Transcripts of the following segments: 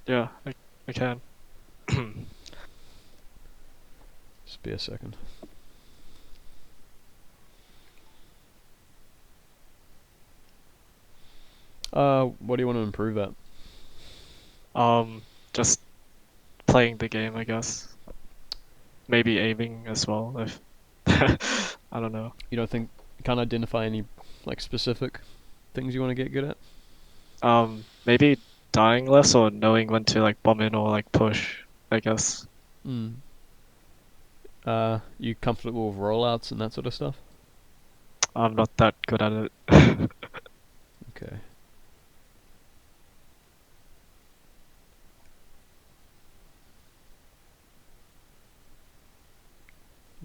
Yeah, I can. Just be a second. What do you want to improve at? Just playing the game, I guess. Maybe aiming as well, if I don't know. You don't think you can't identify any like specific things you want to get good at? Maybe dying less or knowing when to like bomb in or like push, I guess. Hmm. You comfortable with rollouts and that sort of stuff? I'm not that good at it. Okay.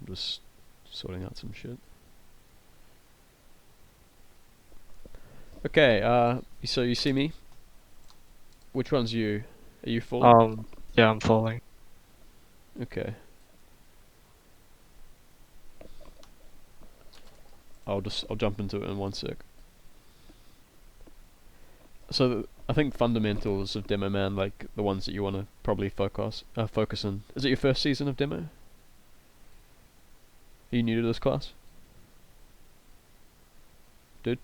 I'm just sorting out some shit. Okay, so you see me? Which one's you? Are you falling? Yeah, I'm falling. Okay. I'll jump into it in one sec. So I think fundamentals of Demo Man, like the ones that you want to probably focus on. Is it your first season of Demo? Are you new to this class? Dude?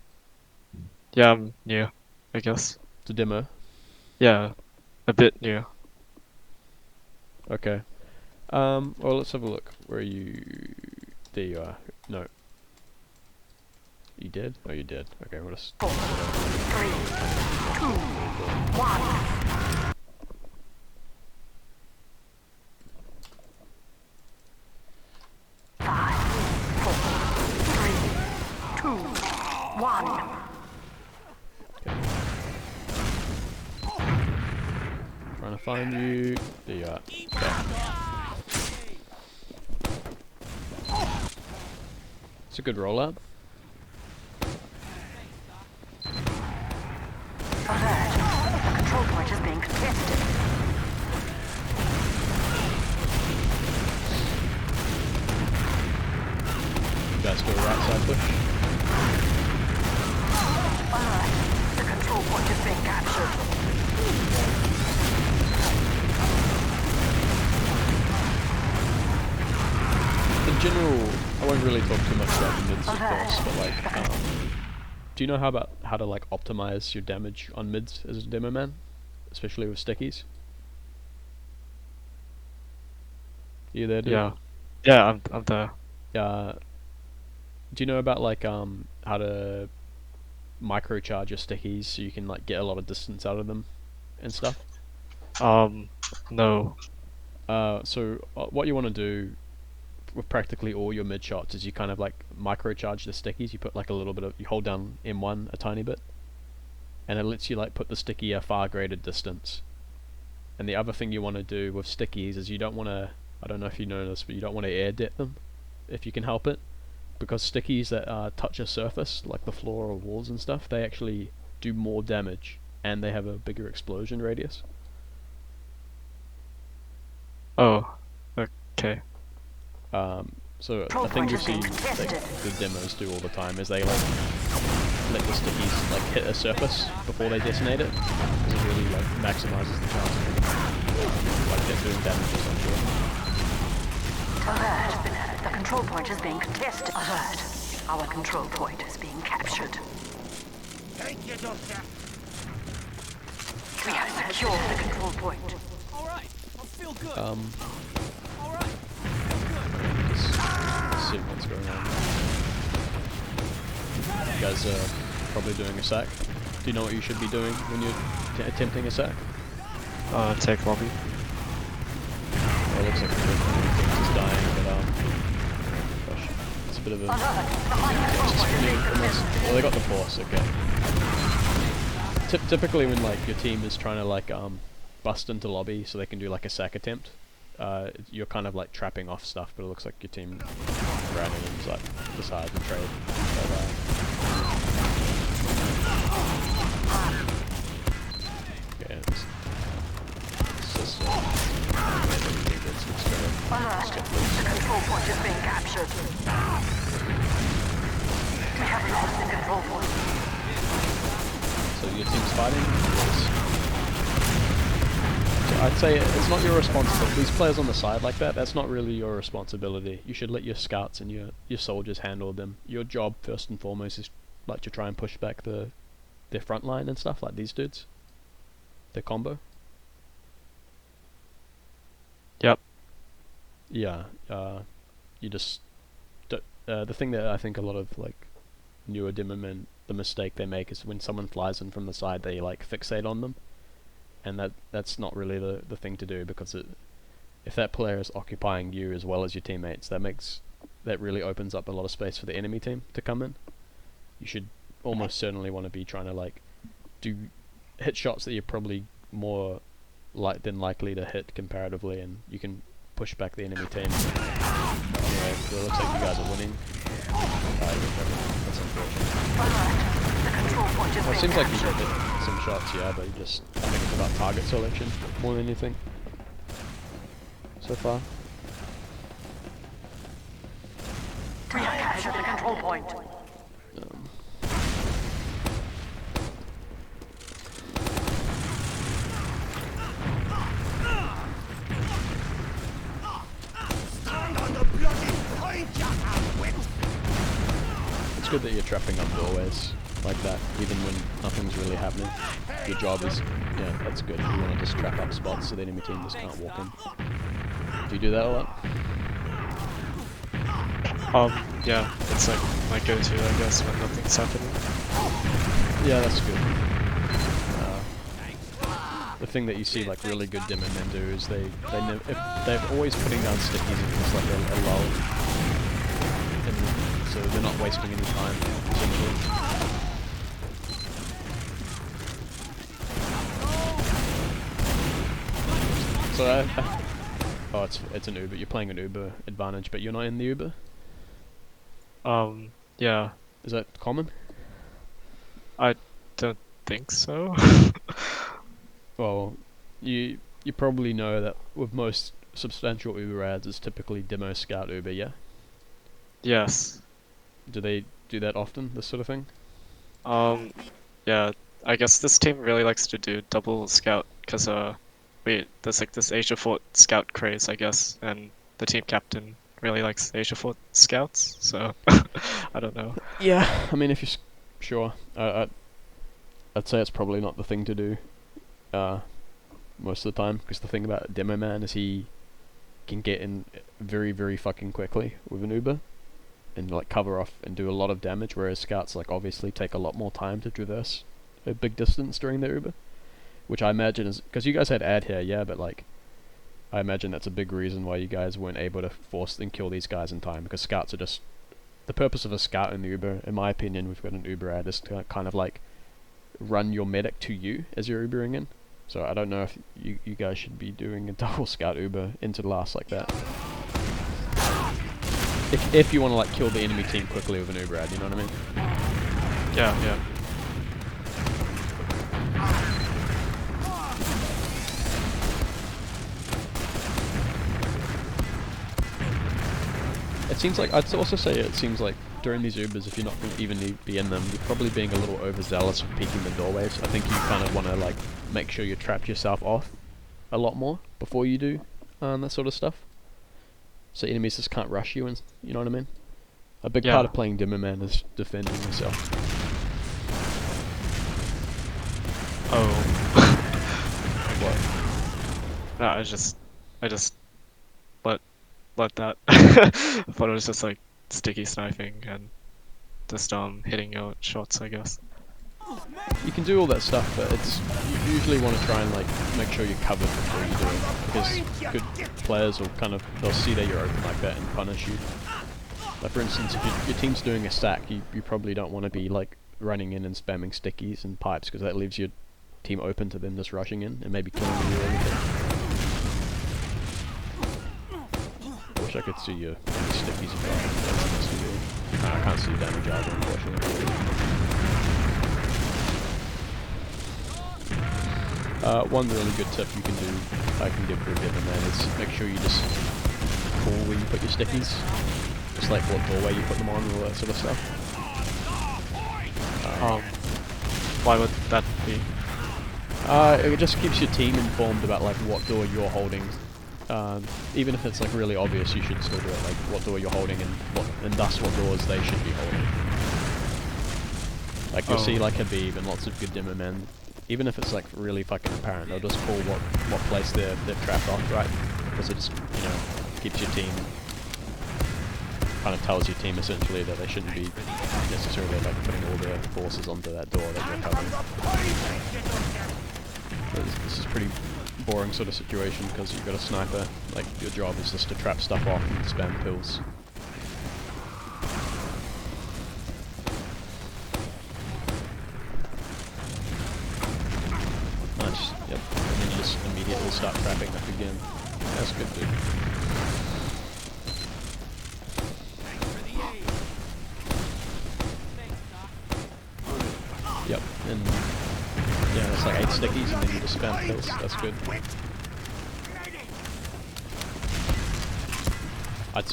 Yeah, I'm new, I guess. To Demo? Yeah, a bit new. Okay. Well, let's have a look. Where are you? There you are. No. You did? Oh, you did. Okay, we'll just... 4, 3, 2, 1. 5, 4, 3, 2, 1. Trying to find you. There you are. Okay. It's a good rollout. Alert. The control point is being contested. You guys go right side push. Alert. The control point is being captured. In general, I won't really talk too much about the mids, of course, but like, do you know how to like optimize your damage on mids as a demo man, especially with stickies? You there, dude? Yeah. Yeah, I'm there. Do you know about like how to microcharge your stickies so you can like get a lot of distance out of them and stuff? No. What you want to do with practically all your mid shots is you kind of like microcharge the stickies. You put like a little bit of, you hold down M1 a tiny bit, and it lets you like put the sticky a far greater distance. And the other thing you want to do with stickies is you don't want to, I don't know if you know this, but you don't want to air dip them if you can help it, because stickies that touch a surface like the floor or walls and stuff, they actually do more damage and they have a bigger explosion radius. Oh. Okay. So Control a thing point you is see being like, contested. the demos do all the time is they like let the stickies like hit a surface before they detonate it, because it really like maximizes the chance of like they're doing damage essentially. Alert. The control point is being contested. Alert. Our control point is being captured. Thank you, Doctor. We have secured the control point. All right, I feel good. Um, All right. let's see what's going on. You guys are probably doing a sack. Do you know what you should be doing when you're attempting a sack? Take lobby. Well, it looks like the is dying, but gosh, it's a bit of a well, they got the force, okay. Typically when like your team is trying to like bust into lobby so they can do like a sack attempt, you're kind of like trapping off stuff, but it looks like your team ran in and like decide and trade. But, yeah, it's just Alert. The control point is being captured. We have lost the control point. so your team's fighting? Yes. I'd say it's not your responsibility. These players on the side like that, that's not really your responsibility. You should let your scouts and your soldiers handle them. Your job first and foremost is like to try and push back their front line and stuff, like these dudes. Their combo. Yep. Yeah. You just the thing that I think a lot of like newer Dimmermen, the mistake they make is when someone flies in from the side, they like fixate on them. And that's not really the thing to do, because if that player is occupying you as well as your teammates, that really opens up a lot of space for the enemy team to come in. You should almost certainly want to be trying to like hit shots that you're probably more than likely to hit comparatively, and you can push back the enemy team. Anyway, so it looks like you guys are winning. That's unfortunate. Alert. The control point has Well, it been seems like you captured. should hit some shots, yeah, but I think it's about target selection more than anything so far. We have captured the control point. Stand on the bloody point, you half-wit! It's good that you're trapping up doorways like that, even when nothing's really happening. Your job is, yeah, that's good. You want to just trap up spots so the enemy team just can't walk in. Do you do that a lot? Yeah, it's like my go-to, I guess, when nothing's happening. Yeah, that's good. The thing that you see like really good Dimmermen do is they're always putting down stickies if it's like a lull, and so they're not wasting any time essentially. So oh, it's an Uber. You're playing an Uber advantage, but you're not in the Uber. Yeah, Is that common? I don't think so. Well, you probably know that with most substantial Uber ads, it's typically demo scout Uber, yeah? Yes. Do they do that often, this sort of thing? Yeah, I guess this team really likes to do double scout, because, there's like this Asia Fort scout craze, I guess, and the team captain really likes Asia Fort scouts, so, I don't know. Yeah, I mean, if you're sure, I'd say it's probably not the thing to do most of the time, because the thing about Demo Man is he can get in very, very fucking quickly with an Uber and like cover off and do a lot of damage, whereas scouts like obviously take a lot more time to traverse a big distance during their Uber, which I imagine is because you guys had ad here, yeah, but like I imagine that's a big reason why you guys weren't able to force and kill these guys in time, because scouts are just the purpose of a scout in the Uber, in my opinion. We've got an Uber ad is to kind of like run your medic to you as you're Ubering in. So I don't know if you guys should be doing a double scout Uber into the last like that. If you want to like kill the enemy team quickly with an Uber ad, you know what I mean? Yeah, yeah. It seems like, I'd also say it seems like during these Ubers, if you're not going to even need to be in them, you're probably being a little overzealous with peeking the doorways. I think you kind of want to like make sure you trap yourself off a lot more before you do that sort of stuff. So enemies just can't rush you, and you know what I mean? A big part of playing Dimmerman is defending yourself. Oh. What? No, I just let that. I thought it was just like sticky sniping and just hitting your shots, I guess. You can do all that stuff, but you usually want to try and like make sure you're covered before you do it, because good players will they'll see that you're open like that and punish you. Like for instance, if your team's doing a stack, you probably don't want to be like running in and spamming stickies and pipes, because that leaves your team open to them just rushing in and maybe killing you or anything. I wish I could see your stickies and pipes. I can't see damage either, unfortunately. One really good tip you can do, I can give for a Dimmerman, is make sure you just call where you put your stickies. Just like what doorway you put them on and all that sort of stuff. Why would that be? It just keeps your team informed about like what door you're holding. Even if it's like really obvious, you should still do it. Like what door you're holding and thus what doors they should be holding. Like you'll see like Habib and lots of good demo men. Even if it's like really fucking apparent, they'll just call what place they're trapped off, right? Because it just keeps your team, kind of tells your team essentially that they shouldn't be necessarily like putting all their forces onto that door that you're covering. This is pretty boring sort of situation because you've got a sniper. Like your job is just to trap stuff off and spam pills. Nice. Yep. And then you just immediately start trapping up again. That's good, dude. Yep. And yeah, that's like 8 stickies and then you just spam pills. That's good.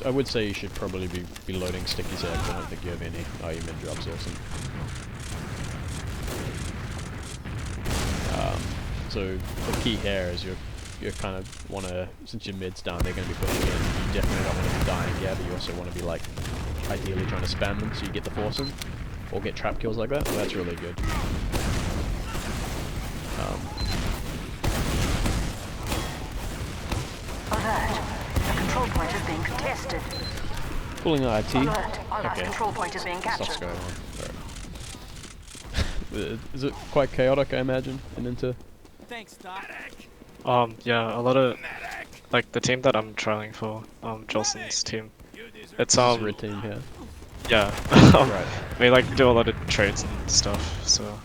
I would say you should probably be loading stickies out, but I don't think you have any. Oh, your mid drop's awesome. So the key here is you kind of want to, since your mid's down, they're going to be pushing in. You definitely don't want to be dying, yeah, but you also want to be like ideally trying to spam them so you get the force in, or get trap kills like that. Well, that's really good. Alert. The control point is being contested. Pulling the IT. Alert. Our last Okay. control point is being Stuff's captured. going on. Alright. Is it quite chaotic, I imagine, in Inter? Thanks, Doc. Yeah, a lot of like the team that I'm trialing for, Jolson's team. It's This is red team here. yeah. Right. We like do a lot of trades and stuff, so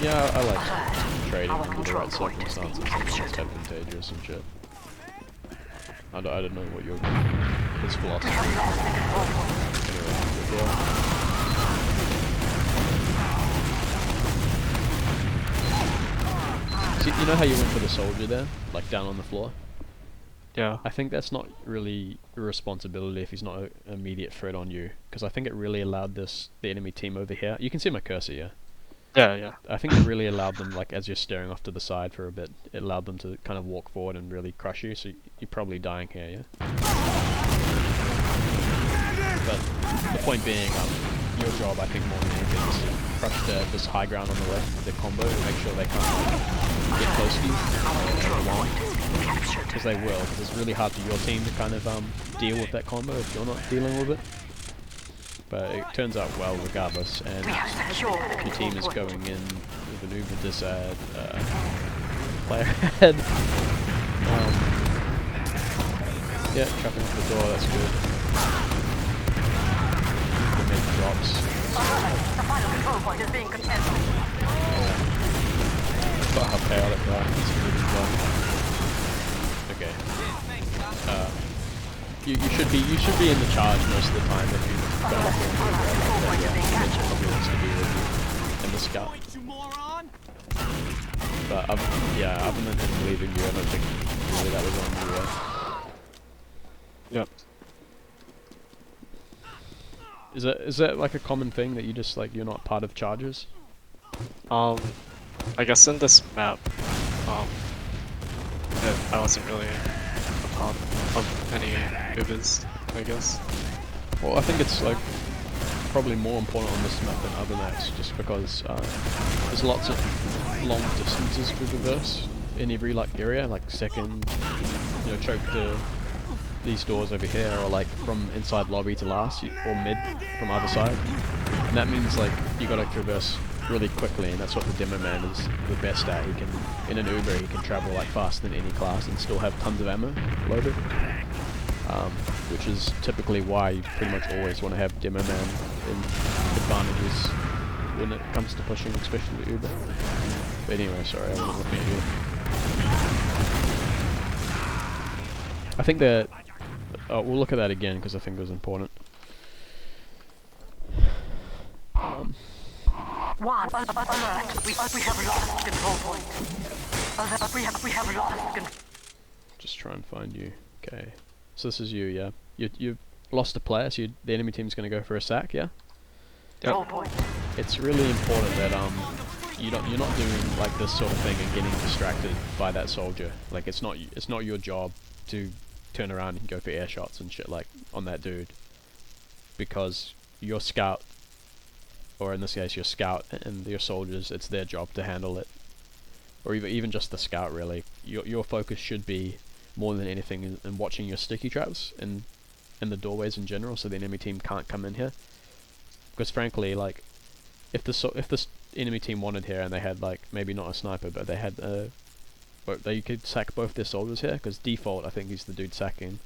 Yeah, I like Alert. trading Our under the control right point is being circumstances. It's captured. advantageous and shit. I don't know what your his philosophy We is. have lost the control point. Anyway, good deal. See, you know how you went for the soldier there, like down on the floor? yeah. I think that's not really a responsibility if he's not an immediate threat on you, because I think it really allowed the enemy team over here. You can see my cursor, yeah. Yeah. I think it really allowed them, like as you're staring off to the side for a bit, it allowed them to kind of walk forward and really crush you. So you're probably dying here, yeah. But the point being, your job, I think more than anything, is to crush this high ground on the left, the combo, and make sure they can't get close to you. Because they will, because it's really hard for your team to kind of deal with that combo if you're not dealing with it. But it turns out well regardless, and We have secured the your control team is point. going in with an Uber Dissad player ahead. Yeah, trapping off the door, that's good. The mid drops. Alert. The final control point is being contested. But how chaotic that is really done. Okay. You should be in the charge most of the time if you don't have to do that. Mitch probably wants to be with you and the scout. You moron! But yeah, other than him leaving you, I don't think really that was on you. Yep. Is that like a common thing that you just like you're not part of charges? I guess in this map, I wasn't really a part of any Ubers, I guess. Well, I think it's like probably more important on this map than other maps, just because there's lots of long distances to traverse in every like area, like second, choke to these doors over here, or like from inside lobby to last, or mid from other side. And that means like you gotta traverse really quickly, and that's what the demo man is the best at. He can, in an Uber, he can travel like faster than any class and still have tons of ammo loaded. Which is typically why you pretty much always want to have demo man in advantages when it comes to pushing, especially the Uber. But anyway, sorry, I wasn't looking at you. I think that we'll look at that again because I think it was important. One. Alert. We have lost control point. Alert. We have lost control. Just try and find you. Okay. So this is you, yeah? You've lost a player, so the enemy team's going to go for a sack, yeah? Control point. It's really important that you're not doing like this sort of thing and getting distracted by that soldier. Like it's not your job to turn around and go for air shots and shit like on that dude, because your scout, or in this case your scout and your soldiers, it's their job to handle it. Or even just the scout really. Your focus should be more than anything in watching your sticky traps and the doorways in general, so the enemy team can't come in here. Because frankly, like, if the enemy team wanted here and they had like maybe not a sniper, but they had they could sack both their soldiers here. Because default, I think he's the dude sacking.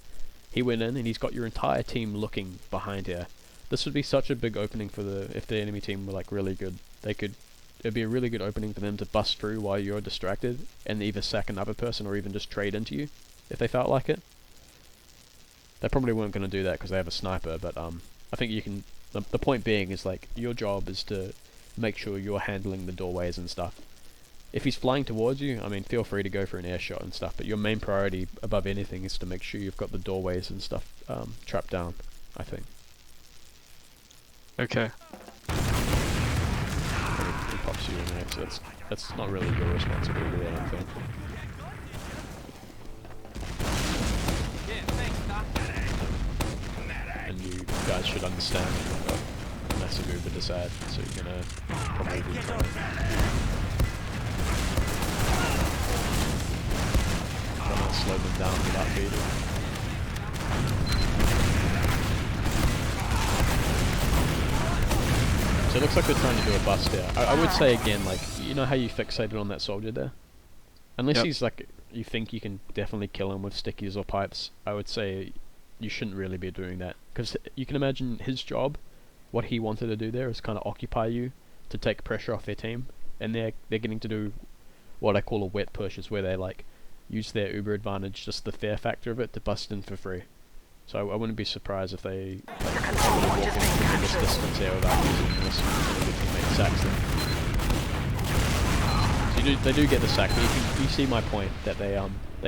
He went in and he's got your entire team looking behind here. This would be such a big opening for if the enemy team were like really good. It'd be a really good opening for them to bust through while you're distracted and either sack another person or even just trade into you if they felt like it. They probably weren't going to do that because they have a sniper, but I think you can. The point being is like your job is to make sure you're handling the doorways and stuff. If he's flying towards you, I mean, feel free to go for an air shot and stuff, but your main priority above anything is to make sure you've got the doorways and stuff trapped down, I think. Okay. He pops you in there, so that's not really your responsibility, I don't think. Yeah, thanks, Doc. And you guys should understand that you've got a massive Uber to add, so you're gonna probably be trying to slow them down without feeding. So it looks like they're trying to do a bust here. I would say again, like, you know how you fixated on that soldier there? Unless Yep. he's like, you think you can definitely kill him with stickies or pipes, I would say you shouldn't really be doing that. Because you can imagine his job, what he wanted to do there is kind of occupy you to take pressure off their team. And they're getting to do what I call a wet push, is where they like use their Uber advantage, just the fear factor of it, to bust in for free. So I wouldn't be surprised if they like, walk in from this distance here without using this and the teammate sacks them. So they do get the sack, but you see my point that they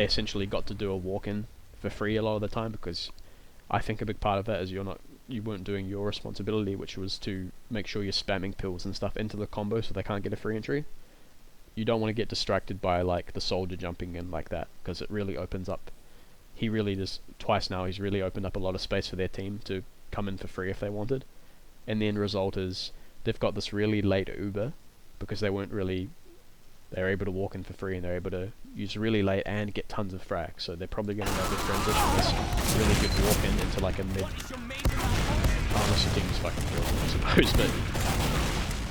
essentially got to do a walk-in for free a lot of the time, because I think a big part of that is you weren't doing your responsibility, which was to make sure you're spamming pills and stuff into the combo so they can't get a free entry. You don't want to get distracted by like the soldier jumping in like that, because it really opens up. He really just, twice now, he's really opened up a lot of space for their team to come in for free if they wanted. And the end result is they've got this really late Uber, because they're able to walk in for free and they're able to use really late and get tons of frags. So they're probably going to be able to transition this really good walk in into like a mid. Unless your team's fucking good, I suppose, but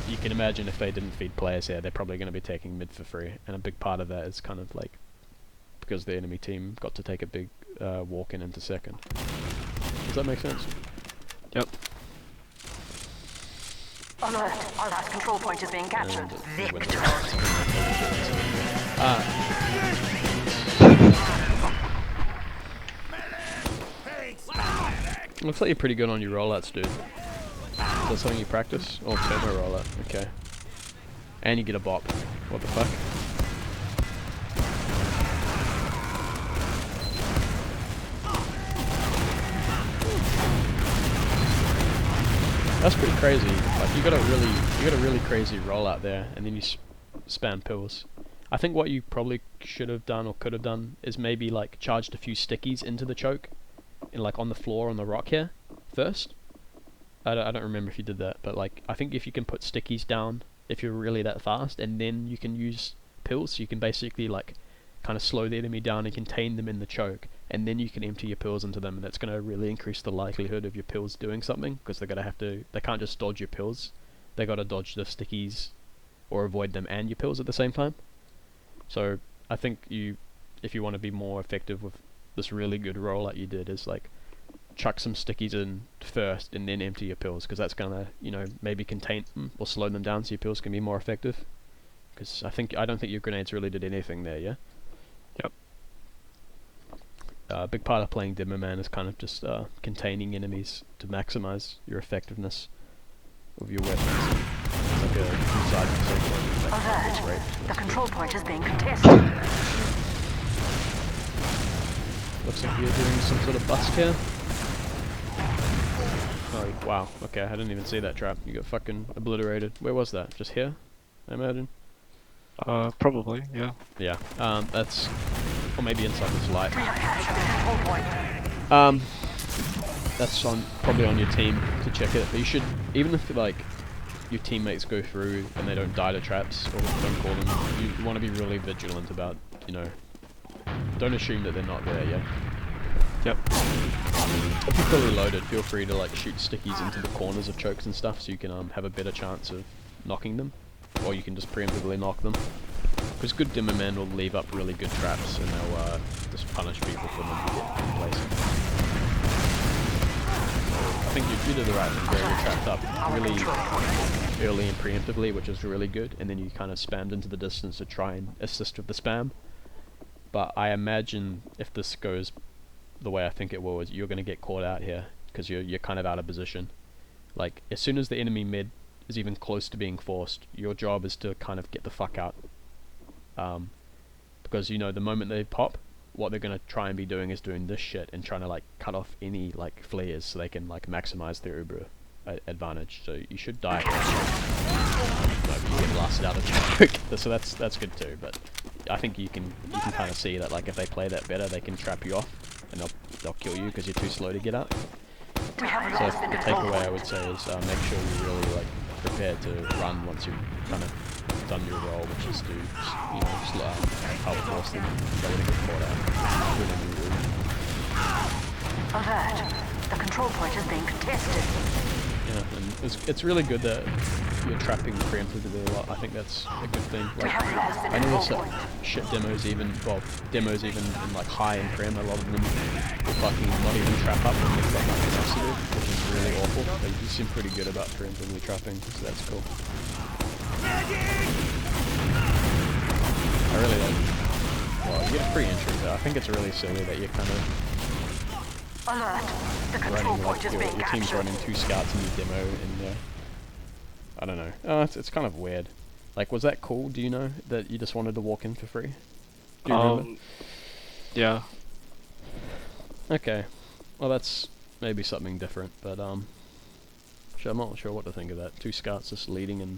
you can imagine if they didn't feed players here, they're probably going to be taking mid for free. And a big part of that is kind of like because the enemy team got to take a big walk in into second. Does that make sense? Yep. Alert! Our last control point is being captured. Victor! Looks like you're pretty good on your rollouts, dude. Is that something you practice? Oh, thermo rollout. Okay. And you get a bop. What the fuck? That's pretty crazy. Like you got a really crazy rollout there, and then you spam pills. I think what you probably should have done or could have done is maybe like charged a few stickies into the choke, like on the floor on the rock here first. I don't remember if you did that, but like I think if you can put stickies down, if you're really that fast, and then you can use pills, you can basically like kind of slow the enemy down and contain them in the choke, and then you can empty your pills into them, and that's going to really increase the likelihood of your pills doing something, because they can't just dodge your pills, they got to dodge the stickies or avoid them and your pills at the same time. So I think if you want to be more effective with this really good rollout you did, is like chuck some stickies in first and then empty your pills, because that's going to maybe contain them or slow them down so your pills can be more effective. Because I don't think your grenades really did anything there, yeah? Yep. A big part of playing Dimmerman is kind of just containing enemies to maximize your effectiveness of your weapons. It's like a two-sided circle. Alert! The control point is being contested. Looks like you're doing some sort of bust here. Oh, wow. Okay, I didn't even see that trap. You got fucking obliterated. Where was that? Just here? I imagine. Probably, yeah. Yeah. That's, or maybe inside this light. We have captured the control point. That's probably on your team to check it. But you should, even if like your teammates go through and they don't die to traps or don't call them, you want to be really vigilant about, you know, don't assume that they're not there. Yeah. Yep. If you're fully loaded, feel free to like shoot stickies into the corners of chokes and stuff, so you can have a better chance of knocking them, or you can just preemptively knock them. Because good dimmer men will leave up really good traps, and they'll just punish people for them to get in place. I think you did the right thing there. You trapped up really early and preemptively, which is really good, and then you kind of spammed into the distance to try and assist with the spam. But I imagine if this goes the way I think it will, is you're going to get caught out here because you're kind of out of position. Like as soon as the enemy mid is even close to being forced, your job is to kind of get the fuck out. Because you know the moment they pop, what they're going to try and be doing is doing this shit and trying to like cut off any like flares so they can like maximize their Uber advantage. So you should die. No, but you get blasted out of choke. So that's good too. But I think you can kind of see that like if they play that better, they can trap you off and they'll kill you because you're too slow to get out. We have So lost the the control takeaway I point. would say is make sure you're really like prepared to run once you've kind of done your role, which is to you know help force them so they get caught out. Alert. The control point is being contested. Yeah, and it's really good that you're trapping preemptively a lot. I think that's a good thing. We Like, have lost the I know control there's point. shit demos even in like high and prem, a lot of them will fucking not even trap up when they've got nothing else to do, which is really awful. But you seem pretty good about preemptively trapping, so that's cool. I really like, well, you get a free entry, but I think it's really silly that you're kind of Alert. The control running point like is your being team's captured. running 2 scouts in your demo, and I don't know. It's kind of weird. Like, was that cool? Do you know that you just wanted to walk in for free? Do you remember? Yeah. Okay, well that's maybe something different, but sure, I'm not sure what to think of that. 2 scouts just leading, and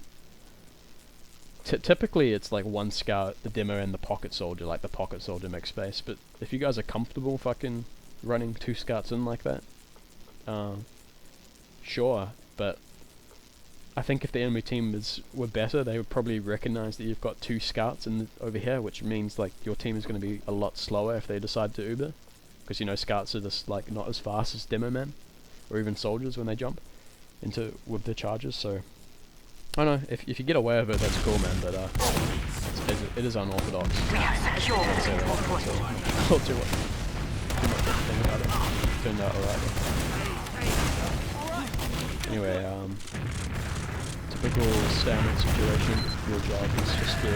typically it's like 1 scout, the demo, and the pocket soldier. Like the pocket soldier makes space, but if you guys are comfortable fucking running 2 scouts in like that, sure, but I think if the enemy team were better, they would probably recognize that you've got 2 scouts over here, which means like your team is going to be a lot slower if they decide to Uber, because you know scouts are just like not as fast as demo men or even soldiers when they jump with the charges. So I don't know, if you get away with it, that's cool, man. But it is unorthodox. We have secured the So control point. I'll do what. Too much to think about it. Turned out alright. Anyway, typical standard situation. Your job is just to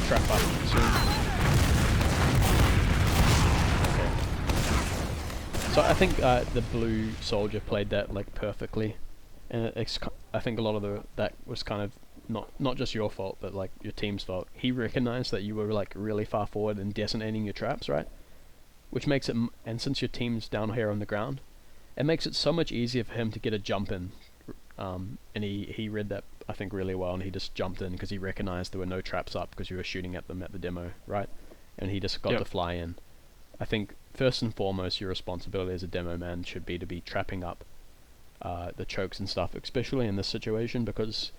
trap up soon. Okay. So I think the blue soldier played that like perfectly, and I think a lot of that was kind of not just your fault, but like your team's fault. He recognized that you were like really far forward and detonating your traps, right? Which makes it, and since your team's down here on the ground, it makes it so much easier for him to get a jump in. And he read that, I think, really well, and he just jumped in because he recognized there were no traps up because you were shooting at them at the demo, right? And he just got to fly in. I think first and foremost, your responsibility as a demo man should be to be trapping up the chokes and stuff, especially in this situation, because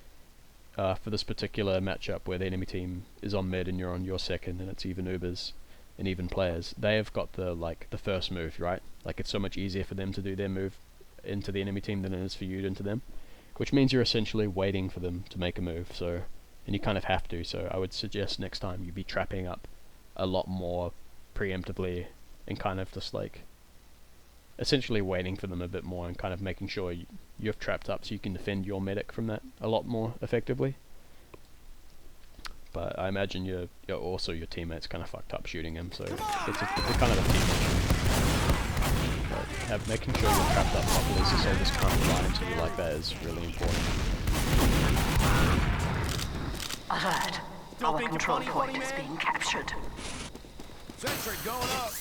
for this particular matchup where the enemy team is on mid and you're on your second, and it's even Ubers and even players, they have got the first move, right? Like it's so much easier for them to do their move into the enemy team than it is for you into them, which means you're essentially waiting for them to make a move. So, and you kind of have to. So I would suggest next time you be trapping up a lot more preemptively and kind of just like essentially waiting for them a bit more and kind of making sure you've trapped up so you can defend your medic from that a lot more effectively. But I imagine your teammates kind of fucked up shooting him, so it's kind of a team issue. But making sure you're trapped up properly so soldiers can't fly into you like that is really important. Alert. Don't Our think control you're point funny, is man. being captured. Sentry going up.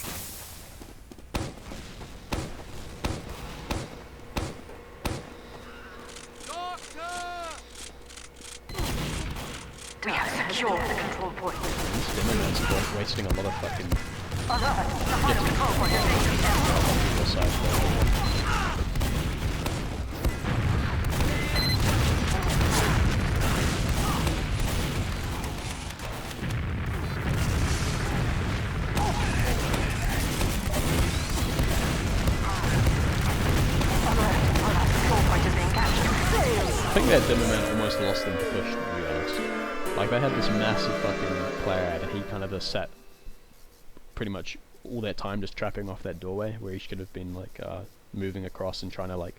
Doctor! We have secured the control point. Dimmerman's wasting a lot of fucking Alert! The final control point is being contested. people side there. Alert! Our last control point is being captured. I think that Dimmerman almost lost them to push, to be honest. Like, they had this massive fucking player out, and he kind of just sat pretty much all that time just trapping off that doorway, where he should have been, like, moving across and trying to, like,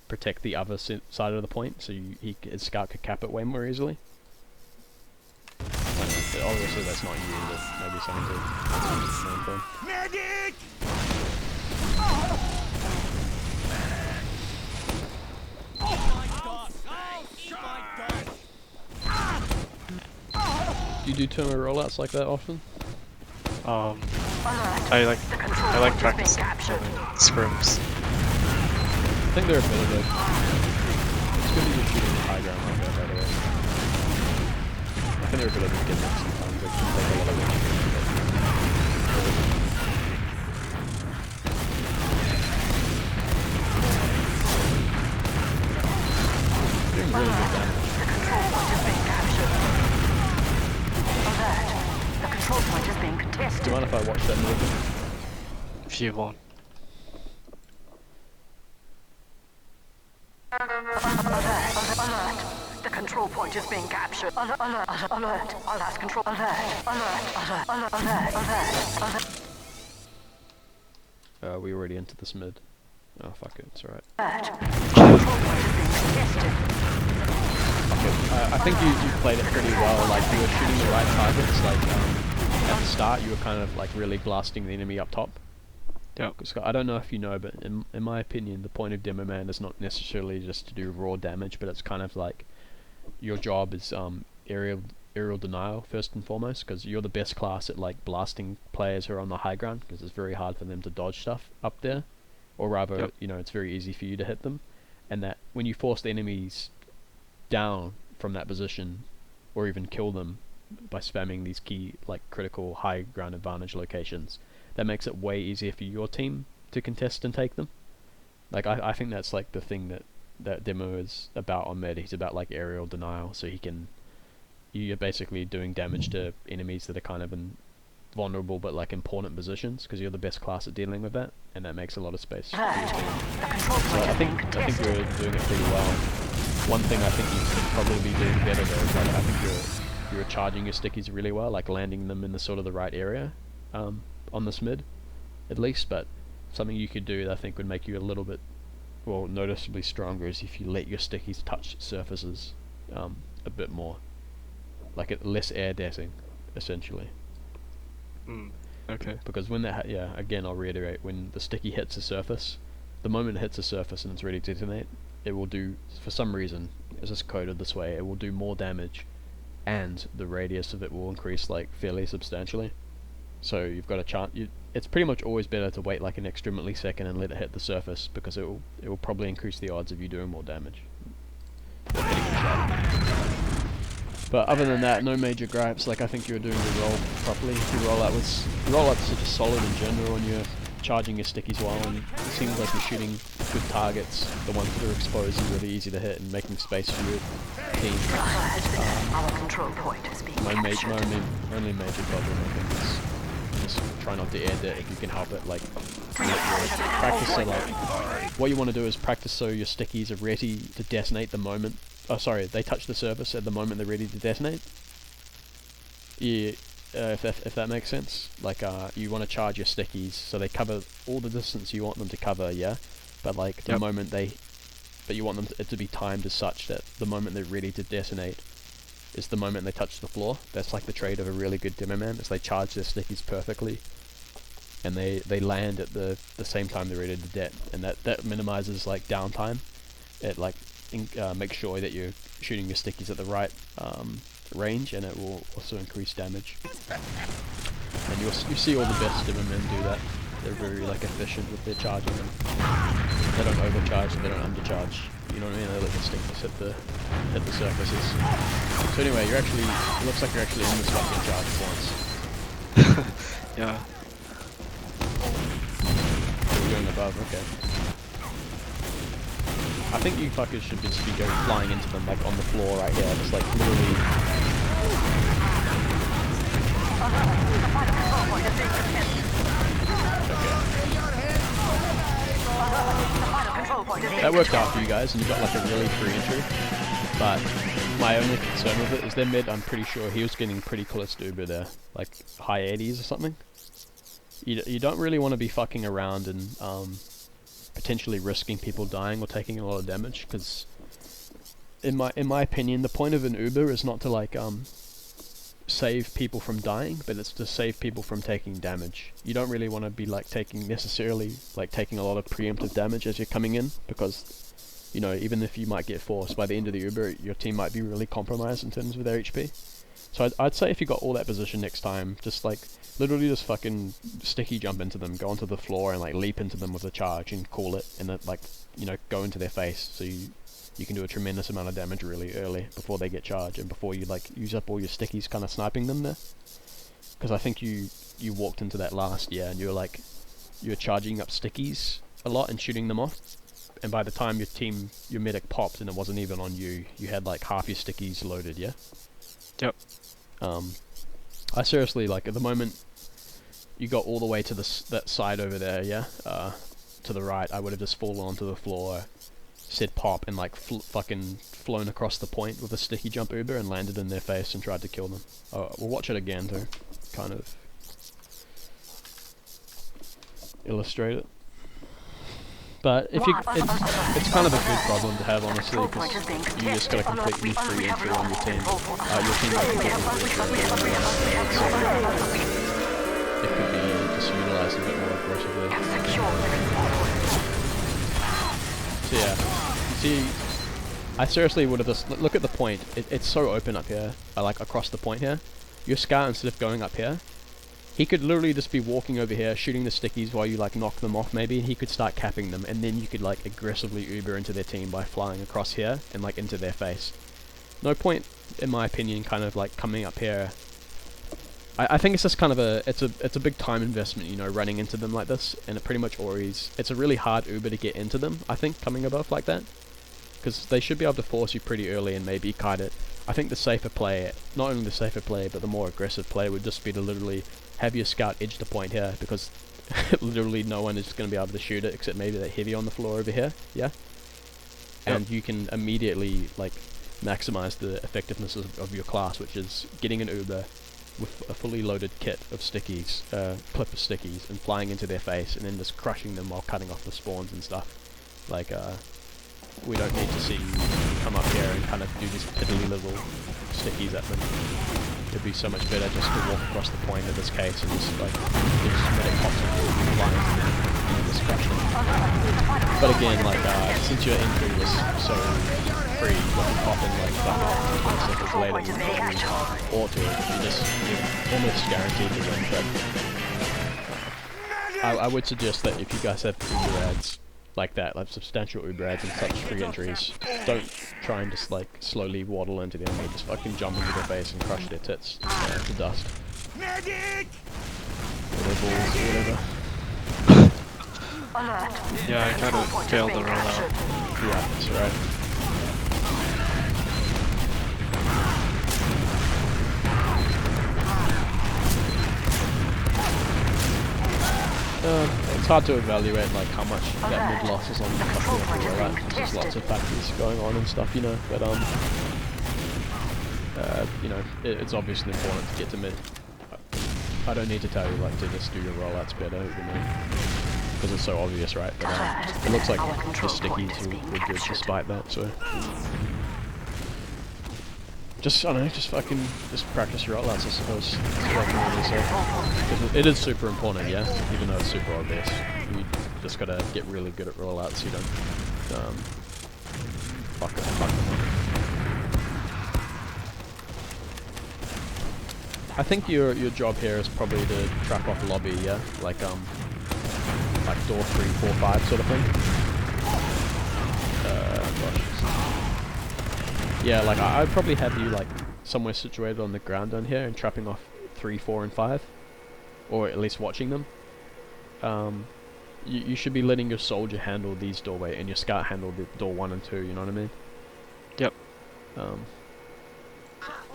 protect the other side of the point, so his scout could cap it way more easily. Obviously that's not you, but maybe something to learn from. Medic! Do you do turbo rollouts like that often? I Alert! The control I like point is being practicing captured. scrims. I think they're a bit of a... It's good that you're shooting high ground like that, by the way. I think they're a bit of a gimmick sometimes. They can take a lot of energy. Doing really good damage. The control point is being captured. Alert! The control point is being Do contested. you mind if I watch that movement? If you want. Alert! The control point is being captured. Alert! Alert! Our last control. Alert! We already entered this mid. Oh fuck it, it's alright. The control point is being contested. I think you played it pretty well, like you were shooting the right targets, like at the start you were kind of like really blasting the enemy up top. Yeah. Because I don't know if you know, but in my opinion the point of Dimmerman is not necessarily just to do raw damage, but it's kind of like your job is aerial denial first and foremost, because you're the best class at like blasting players who are on the high ground, because it's very hard for them to dodge stuff up there, or rather, Yep. you know, it's very easy for you to hit them, and that when you force the enemies down from that position, or even kill them by spamming these key like critical high ground advantage locations, that makes it way easier for your team to contest and take them. Like I think that's like the thing that Demo is about on mid. He's about like aerial denial, so you're basically doing damage to enemies that are kind of in vulnerable but like important positions, because you're the best class at dealing with that, and that makes a lot of space for your team. The control So point I is think being you're contested. doing it pretty well. One thing I think you could probably be doing better though is like I think you're charging your stickies really well, like landing them in the sort of the right area on this mid, at least. But something you could do that I think would make you a little bit, well, noticeably stronger is if you let your stickies touch surfaces a bit more, like less air dancing, essentially. Okay. Because when that, again, I'll reiterate, when the sticky hits a surface, the moment it hits a surface and it's ready to detonate, it will do, for some reason, it's just coded this way, it will do more damage, and the radius of it will increase like fairly substantially. So you've got a chance. It's pretty much always better to wait like an extra millisecond and let it hit the surface, because it will probably increase the odds of you doing more damage. Or hitting a shot. But other than that, no major gripes. Like I think you're doing the roll properly. Your rollouts are just solid in general, and you're charging your stickies well, and it seems like you're shooting good targets. The ones that are exposed are really easy to hit, and making space for your team. Our control point is being My captured. only major problem I think is just try not to air it if you can help it. Like practice so like what you want to do is practice so your stickies are ready to detonate the moment. Oh, sorry, they touch the surface at the moment they're ready to detonate. Yeah, if that makes sense. Like you want to charge your stickies so they cover all the distance you want them to cover. Yeah, but like the Yep. moment but you want them it to be timed as such that the moment they're ready to detonate is the moment they touch the floor. That's like the trait of a really good demo man, is they charge their stickies perfectly, and they land at the same time they're ready to det, and that minimizes like downtime. It like makes sure that you're shooting your stickies at the right range, and it will also increase damage. And you see all the best demo men do that. They're very like efficient with their charging, and they don't overcharge and they don't undercharge You know what I mean? They let the stinkers hit the surfaces. So anyway, it looks like you're actually in this fucking charge once. Yeah. You're going above, okay. I think you fuckers should just be going flying into them like on the floor right here, just like literally. That worked out for you guys, and you got like a really free entry. But my only concern with it is their mid. I'm pretty sure he was getting pretty close to Uber there, like high 80s or something. You don't really want to be fucking around and potentially risking people dying or taking a lot of damage, because in my opinion, the point of an Uber is not to like save people from dying, but it's to save people from taking damage. You don't really want to be like taking a lot of preemptive damage as you're coming in, because you know, even if you might get forced by the end of the Uber, your team might be really compromised in terms of their HP. So I'd say if you got all that position next time, just like literally just fucking sticky jump into them, go onto the floor and like leap into them with a charge and call it, and then like, you know, go into their face, so you can do a tremendous amount of damage really early before they get charged and before you like use up all your stickies kind of sniping them there. Because I think you walked into that last year and you were charging up stickies a lot and shooting them off, and by the time your medic popped and it wasn't even on you, you had like half your stickies loaded, yeah? Yep. I seriously, like, at the moment you got all the way to that side over there, yeah? To the right, I would have just fallen onto the floor, said pop, and like fucking flown across the point with a sticky jump Uber and landed in their face and tried to kill them. We'll watch it again to kind of illustrate it. But if it's kind of a good problem to have, honestly, because you just got a completely free entry on your team. Your team might completely free entry on so it could be just utilised a bit more aggressively. So yeah, see, I seriously would have just look at the point. It's so open up here, like across the point here. Your scout, instead of going up here, he could literally just be walking over here, shooting the stickies while you like knock them off maybe, and he could start capping them, and then you could like aggressively Uber into their team by flying across here and like into their face. No point, in my opinion, kind of like coming up here. I think it's just kind of it's a big time investment, you know, running into them like this, and it pretty much always, it's a really hard Uber to get into them, I think, coming above like that. Because they should be able to force you pretty early and maybe kite it. I think the safer play, not only the safer play, but the more aggressive play would just be to literally have your scout edge the point here, because literally no one is going to be able to shoot it except maybe that heavy on the floor over here, yeah? Yep. And you can immediately like maximize the effectiveness of your class, which is getting an Uber with a fully loaded kit of stickies, clip of stickies, and flying into their face, and then just crushing them while cutting off the spawns and stuff. Like, we don't need to see you come up here and kind of do these piddly little stickies at them. It'd be so much better just to walk across the point in this case and just like get just medic pops and fly into them and just crush them. But again, like since your entry was so free, like popping like fucking 20 seconds later, you ought to, you're almost guaranteed to win. But I would suggest that if you guys have Uber ads like that, like substantial Uber ads and such free entries, don't try and just like slowly waddle into them, or just fucking jump into their face and crush their tits to dust. Medic! Or their balls, or whatever. Yeah, I kind of failed the rollout. Yeah, that's right. It's hard to evaluate like how much that mid loss is on the fucking rollout, because there's lots of factors going on and stuff, you know. But you know, it's obviously important to get to mid. I don't need to tell you like to just do your rollouts better, you know, because it's so obvious, right? But it looks like the stickies were good despite that. So just, I don't know, just practice your rollouts, I suppose. That's what I can really say. 'Cause it is super important, yeah, even though it's super obvious. You just gotta get really good at rollouts so you don't fuck them up. I think your job here is probably to trap off lobby, yeah, like door 3, 4, 5 sort of thing. Gosh. Yeah, like I'd probably have you like somewhere situated on the ground down here and trapping off 3, 4, and 5, or at least watching them. You should be letting your soldier handle these doorway and your scout handle the door 1 and 2. You know what I mean? Yep.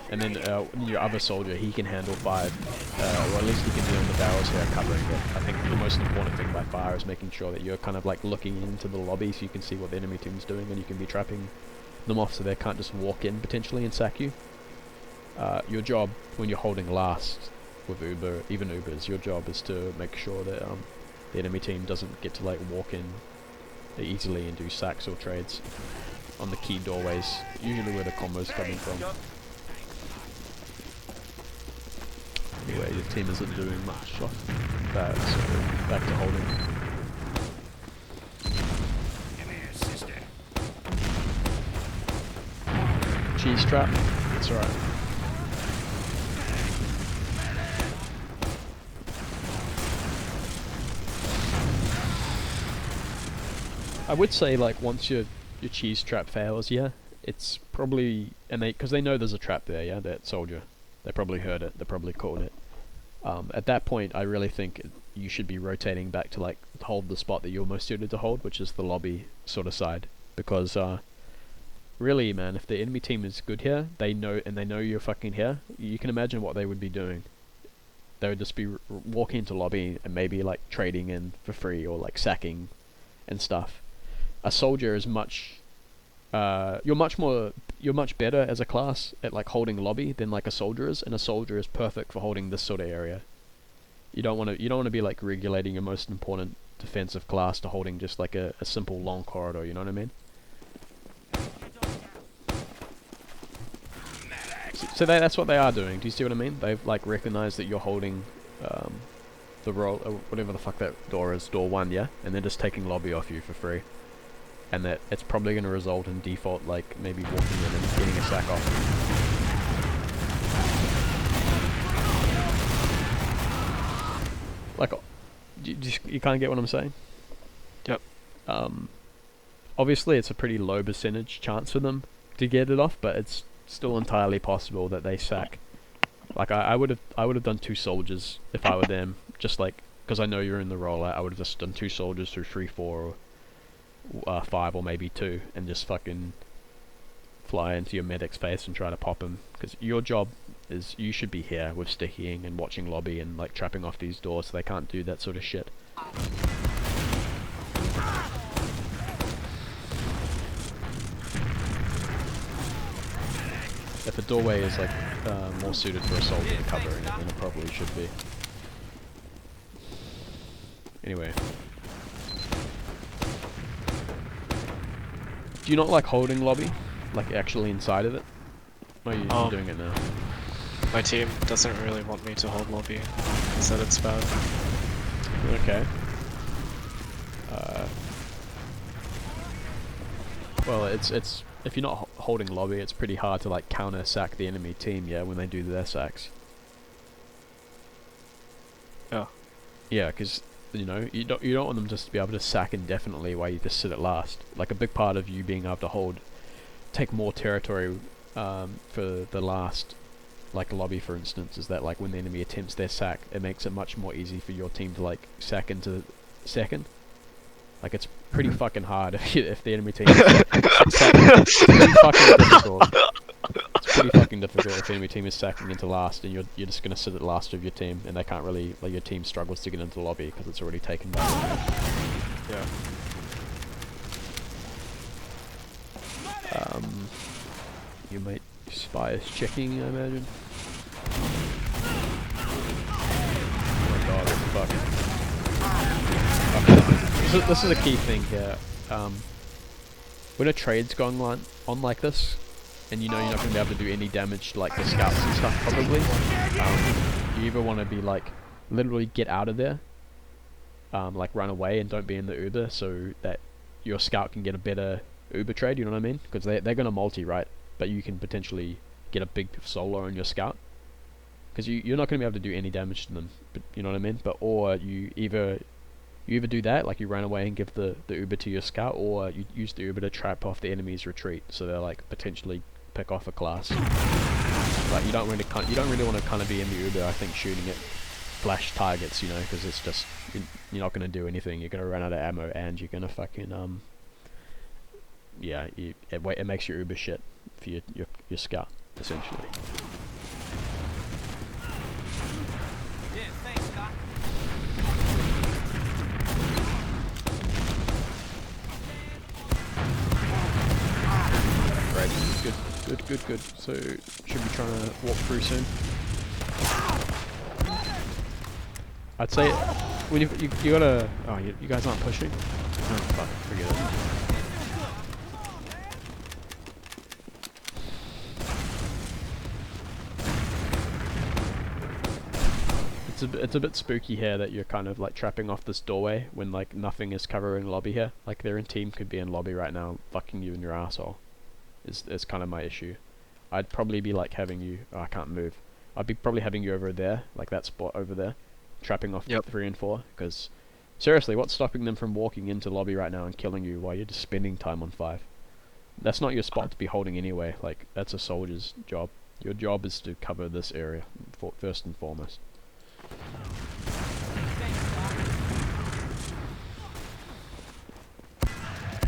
And then your other soldier, he can handle 5, or at least he can be on the barrels here covering it. I think the most important thing by far is making sure that you're kind of like looking into the lobby so you can see what the enemy team's doing, and you can be trapping them off so they can't just walk in potentially and sack you. Your job when you're holding last with Uber, even Ubers, your job is to make sure that the enemy team doesn't get to like walk in easily and do sacks or trades on the key doorways, usually where the combo's coming from. Anyway, your team isn't doing much off that, so back to holding. Come here, sister. Cheese trap, it's alright. I would say like once your cheese trap fails, yeah, it's probably, and because they know there's a trap there, yeah, that soldier. They probably heard it, they probably caught it. At that point, I really think you should be rotating back to like hold the spot that you're most suited to hold, which is the lobby sort of side. Because really, man, if the enemy team is good here, they know you're fucking here. You can imagine what they would be doing. They would just be walking into lobby and maybe like trading in for free or like sacking and stuff. A soldier is much you're much better as a class at like holding lobby than like a soldier is, and a soldier is perfect for holding this sort of area. You don't want to be like regulating your most important defensive class to holding just like a simple long corridor, you know what I mean? So that's what they are doing. Do you see what I mean? They've like recognized that you're holding the role, whatever the fuck that door is, door 1, yeah, and they're just taking lobby off you for free. And that it's probably going to result in default, like, maybe walking in and getting a sack off. Like, you can't get what I'm saying? Yep. Obviously, it's a pretty low percentage chance for them to get it off, but it's still entirely possible that they sack. Like, I would have done 2 soldiers if I were them, just like, because I know you're in the role, I would have just done 2 soldiers through 3, 4, or 5 or maybe 2, and just fucking fly into your medic's face and try to pop him, because your job is you should be here with stickying and watching lobby and like trapping off these doors so they can't do that sort of shit. If a doorway is like more suited for a soldier to cover in it, then it probably should be. Anyway. Do you not like holding lobby? Like actually inside of it? Or are you doing it now? My team doesn't really want me to hold lobby. They said it's bad. Okay. Well, it's if you're not holding lobby, it's pretty hard to like counter sack the enemy team, yeah, when they do their sacks. Yeah. Yeah, because you know you don't want them just to be able to sack indefinitely while you just sit at last. Like a big part of you being able to take more territory for the last, like lobby for instance, is that like when the enemy attempts their sack, it makes it much more easy for your team to like sack into second. Like it's pretty fucking hard if the enemy team it's pretty fucking difficult. It's pretty fucking difficult if the enemy team is sacking into last and you're just gonna sit at last of your team and they can't really, like your team struggles to get into the lobby because it's already taken by them. Yeah. You might spy is checking, I imagine. Oh my god, what the fuck. This is a key thing here. When a trade's going on like this, and you know you're not going to be able to do any damage to like the scouts and stuff probably, you either want to be like, literally get out of there, like run away and don't be in the Uber so that your scout can get a better Uber trade, you know what I mean? Because they're going to multi, right? But you can potentially get a big solo on your scout. Because you're not going to be able to do any damage to them, but you know what I mean? But or you either do that, like you run away and give the Uber to your scout, or you use the Uber to trap off the enemy's retreat, so they're like potentially pick off a class. But you don't really want to kind of be in the Uber, I think, shooting at flash targets, you know, because it's just you're not gonna do anything. You're gonna run out of ammo, and you're gonna fucking yeah, it makes your Uber shit for your scout essentially. Yeah, thanks, Doc. Great, good. So should be trying to walk through soon. I'd say when you gotta. Oh, you guys aren't pushing. Oh fuck, forget it. It's a bit spooky here that you're kind of like trapping off this doorway when like nothing is covering lobby here. Like their team could be in lobby right now, fucking you in your asshole. Is kind of my issue. I'd probably be like having you. Oh, I can't move. I'd be probably having you over there, like that spot over there, trapping off 3 and 4. Because seriously, what's stopping them from walking into lobby right now and killing you while you're just spending time on 5? That's not your spot to be holding anyway. Like that's a soldier's job. Your job is to cover this area first and foremost.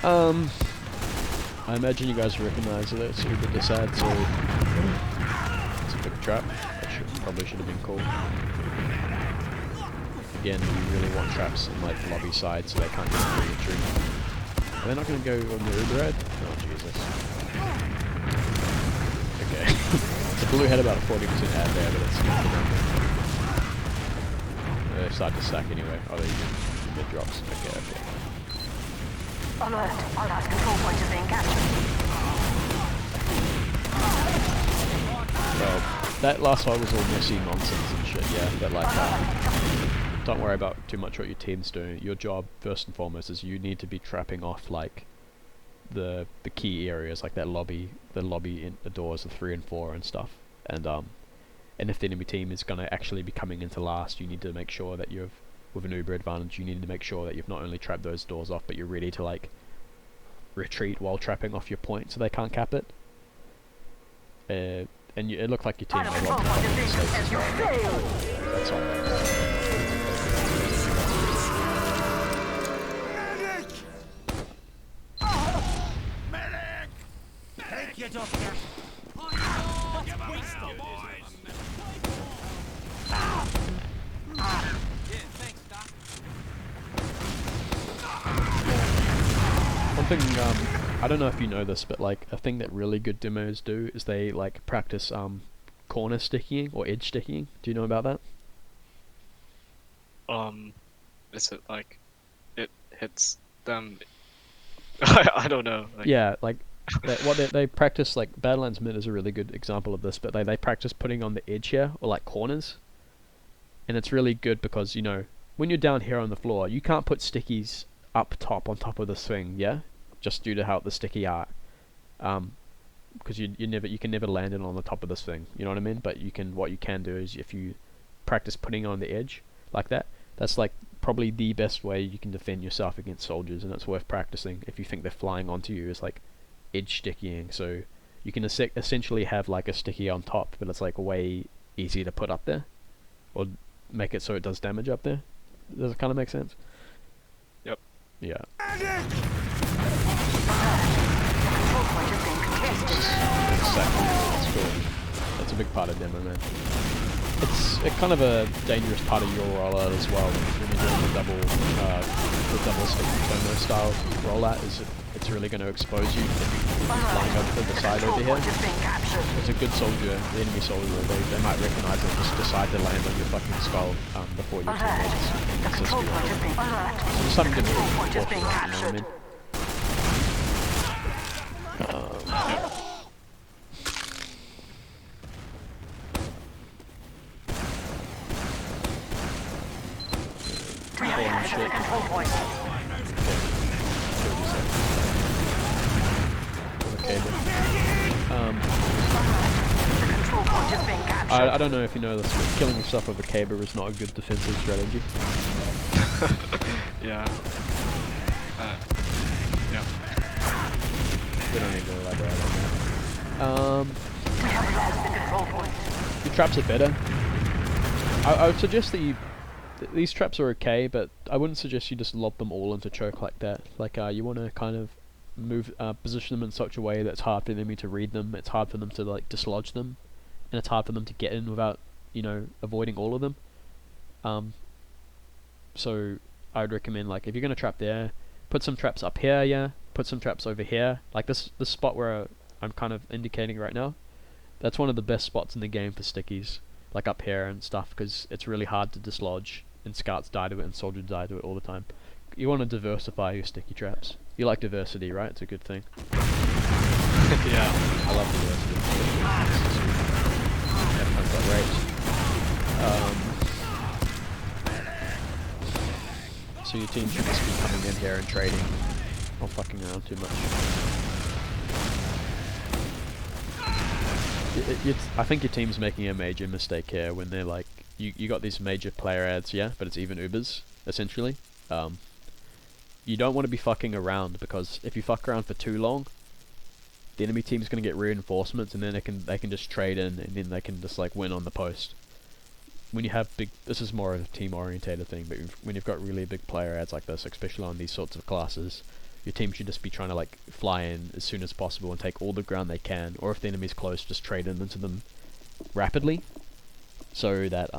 I imagine you guys recognize that it's Uber Desad, so it's a big trap. That probably should have been cool. Again, you really want traps in like the lobby side so they can't get through your tree. Are they not going to go on the Uber ad? Oh Jesus. Okay. The blue had about a 40% ad there, but it's not enough. They start to stack anyway. Oh, they mid drops. Okay. Alert. Alert. Control point is being captured. Well, that last one was all messy nonsense and shit, yeah, but like, don't worry about too much what your team's doing. Your job, first and foremost, is you need to be trapping off, like, the key areas, like that lobby, the doors of 3 and 4 and stuff. And if the enemy team is going to actually be coming into last, you need to make sure that you've, with an Uber advantage, you need to make sure that you've not only trapped those doors off, but you're ready to, like, retreat while trapping off your point so they can't cap it. And it looked like your team made a lot of mistakes as well. That's on them. Medic! Take it off here. Yeah, thanks, Doc. One thing, I don't know if you know this, but like a thing that really good demos do is they like practice corner sticking or edge sticking. Do you know about that? Is it like it hits them? I don't know. Like, Yeah, like they practice, like Badlands Mid is a really good example of this, but they practice putting on the edge here or like corners, and it's really good because, you know, when you're down here on the floor, you can't put stickies up top on top of this thing, yeah, just due to how the sticky are, because you can never land it on the top of this thing, you know what I mean? But what you can do is if you practice putting on the edge like that, that's like probably the best way you can defend yourself against soldiers, and it's worth practicing if you think they're flying onto you, is like edge stickying. So you can essentially have like a sticky on top, but it's like way easier to put up there, or make it so it does damage up there. Does it kind of make sense? Yep. Yeah. Control point is being contested. Exactly. That's cool. That's a big part of demo, man. It's kind of a dangerous part of your rollout as well when you're doing the double stick demo style rollout. It's really going to expose you if you're flying over to the side over here. It's a good soldier, the enemy soldier, they might recognize it and just decide to land on your fucking skull before you Alert. The control point is being alert. Just something to be Control point is cautious being of, you know captured. what I mean? We have captured the control point. Okay, but, The control point is being captured. I don't know if you know this, but killing yourself with a caber is not a good defensive strategy. Yeah. Yeah. We don't need to elaborate on that. We have lost the control point. Your traps are better. I would suggest that these traps are okay, but I wouldn't suggest you just lob them all into choke like that. Like, you want to kind of position them in such a way that it's hard for the enemy to read them, it's hard for them to, like, dislodge them, and it's hard for them to get in without, you know, avoiding all of them. So, I would recommend, like, if you're going to trap there, put some traps up here, yeah, put some traps over here. Like, this spot where I'm kind of indicating right now, that's one of the best spots in the game for stickies. Like up here and stuff, because it's really hard to dislodge, and scouts die to it, and soldiers die to it all the time. You want to diversify your sticky traps. You like diversity, right? It's a good thing. Yeah. I love diversity. Everyone's got raped. So your team should just be coming in here and trading, not fucking around too much. I think your team's making a major mistake here when they're like, you got these major player ads, yeah, but it's even Ubers, essentially. You don't want to be fucking around, because if you fuck around for too long, the enemy team's going to get reinforcements, and then they can just trade in, and then they can just like win on the post. When you have this is more of a team orientated thing, but when you've got really big player ads like this, especially on these sorts of classes, your team should just be trying to like fly in as soon as possible and take all the ground they can, or if the enemy's close, just trade into them rapidly, so that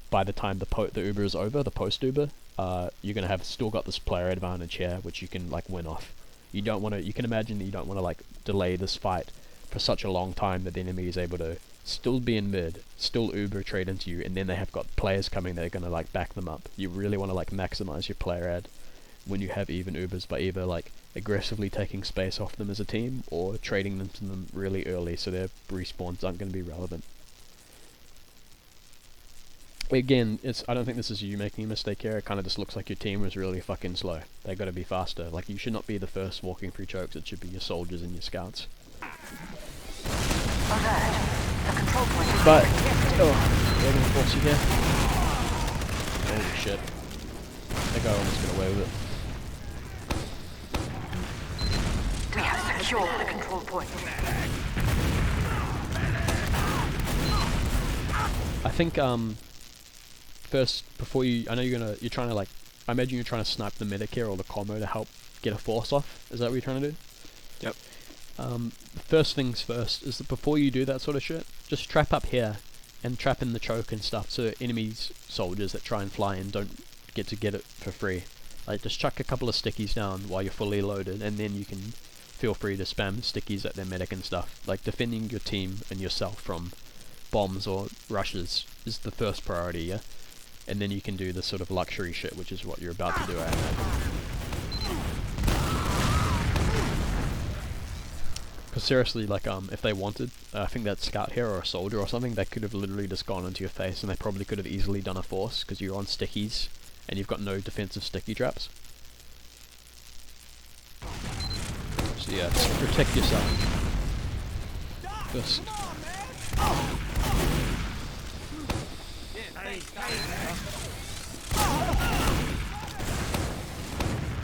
by the time the Uber is over, the post Uber, you're gonna have still got this player advantage here, which you can like win off. You don't want to. You can imagine that you don't want to like delay this fight for such a long time that the enemy is able to still be in mid, still Uber trade into you, and then they have got players coming that are gonna like back them up. You really want to like maximize your player ad when you have even Ubers, by either like aggressively taking space off them as a team, or trading them to them really early so their respawns aren't going to be relevant. Again, I don't think this is you making a mistake here, it kind of just looks like your team was really fucking slow. They got to be faster. Like, you should not be the first walking through chokes, it should be your soldiers and your scouts. Alert. The control point is But, detected. they're going to force you here. Holy shit. That guy almost got away with it. We have secured the control point. I think first, before I know you're trying to like, I imagine you're trying to snipe the medic here or the combo to help get a force off. Is that what you're trying to do? Yep. First things first is that before you do that sort of shit, just trap up here and trap in the choke and stuff, so enemies, soldiers that try and fly in don't get it for free. Like, just chuck a couple of stickies down while you're fully loaded, and then you can feel free to spam stickies at their medic and stuff. Like, defending your team and yourself from bombs or rushes is the first priority, yeah? And then you can do the sort of luxury shit, which is what you're about to do, I imagine. Because seriously, like, if they wanted, I think that scout here or a soldier or something, they could have literally just gone into your face, and they probably could have easily done a force, because you're on stickies, and you've got no defensive sticky traps. So yeah, just protect yourself first.